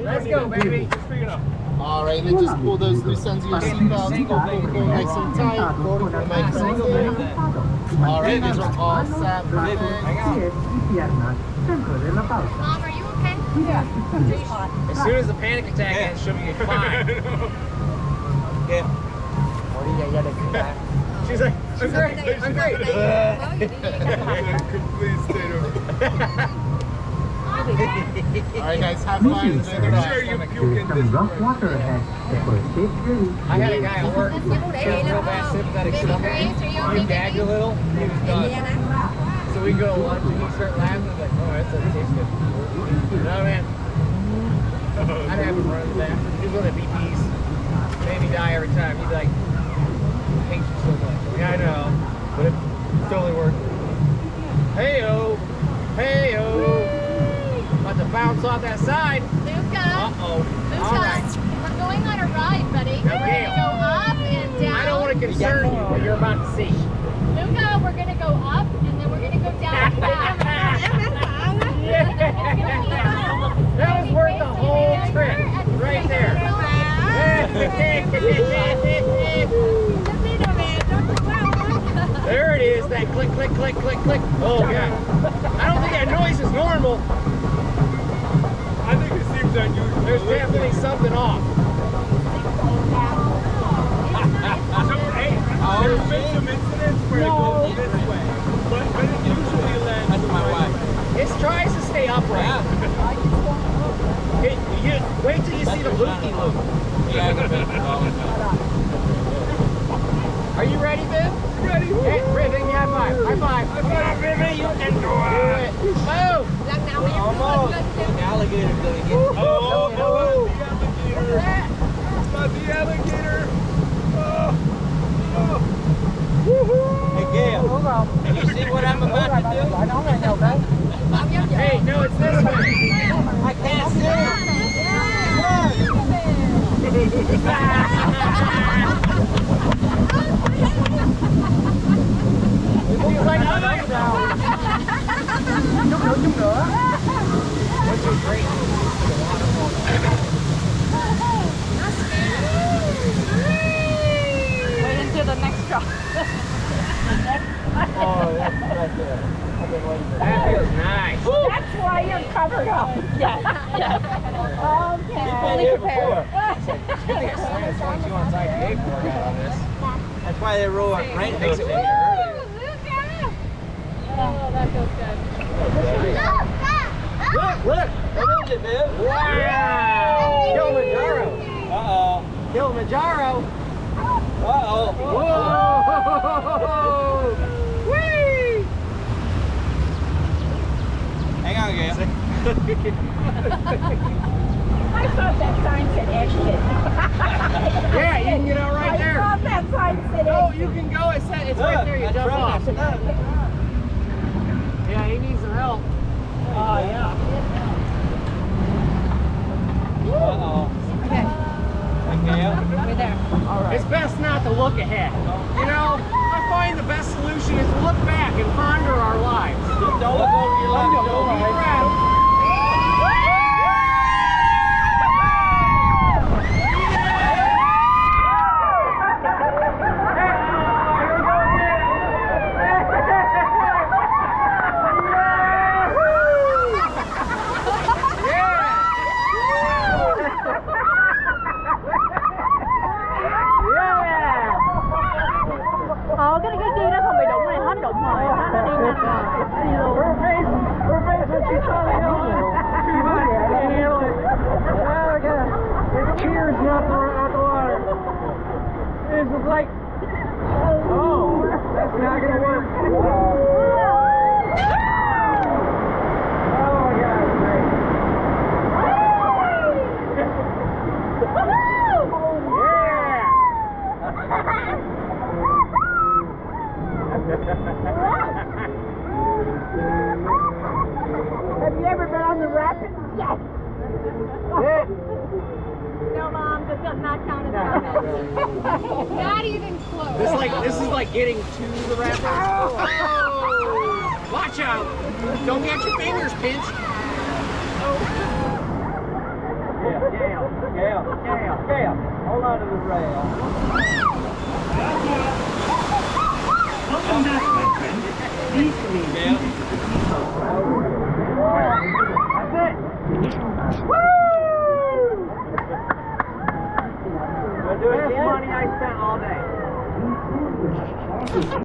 Let's go, baby. All right, and then just pull those loose ends of your seatbelt. Pull nice and tight. Nice and tight. All right, these are all set. Mom, are you okay? As soon as the panic attack ends, she'll be fine. Yeah. She's like, I'm great. I'm great. Complete state of. All right, guys, have fun. Enjoy the ride. I had a guy at work with real bad sympathetic stomach. He gagged a little. He was done. So we go to lunch and he start laughing. I'm like, oh, that doesn't taste good. No, man. I'd have him run in the back. He's one of the BPs. Made me die every time. He'd be like, I hate you so much. Yeah, I know. But it's totally worth it. Hey-o. Hey-o. About to bounce off that side. Luca. Uh-oh. Luca. All right. We're going on a ride, buddy. We're going to go up and down. I don't want to concern you, but you're about to see. Luca, we're going to go up and then we're going to go down and back. That was worth the whole trip. Right there. There it is, that click, click, click, click, click. Oh, yeah. I don't think that noise is normal. I think it seems unusual. There's definitely something off. There's been some incidents where it goes this way, but it usually lands. That's my wife. It tries to stay upright. Wait till you see the loopy-loop. Are you ready, Viv? Ready? Hey, Viv, give me a high five. High five. Come on, baby, you can do it. Move. Almost. The alligator's gonna get you. Oh, not the alligator. Oh. Hey, Gail. Can you see what I'm about to do? Hey, no, it's this way. I can't see. He's like, oh, no. What's your great news to the waterfall? Wait until the next drop. Oh, that's right there. I've been waiting for that. That feels nice. That's why you're covered up. Yes, yes. Okay. You've been here before. It's good thing I signed 22 on side IPA for on this. That's why they roll up right Makes it next to way it. earlier. Oh, that feels good. Look! What is it, Viv? Wow! Kilimanjaro! Uh-oh. Kilimanjaro! Uh-oh. Whoa! Whee! Hang on, Gail. I thought that sign said exit. Yeah, you can get out right there. I thought that sign said Oh, exit. you can go. It's right there. You jump off. Yeah, he needs some help. Oh, yeah. Uh-oh. Okay, Hey, Gail. we're there. All right. It's best not to look ahead. You know, I find the best solution is to look back and ponder our lives. Don't look over your left shoulder. Deep breath. Cái kia nó không bị đụng này hết đụng rồi, nó đi nhanh rồi. Đi luôn. Her face when she saw the hill. It cheers you up the water. It's just like, oh, that's not gonna work. Oh my God, it's great. Have you ever been on the rapids? Yes. No, Mom, this does not count as rapids. Not even close. This is like getting to the rapids. Oh. Watch out! Don't get your fingers pinched. Oh. Gail, hold on to the rail. Welcome back, my friend. Please leave. That's it. Woo! Best money I spent all day.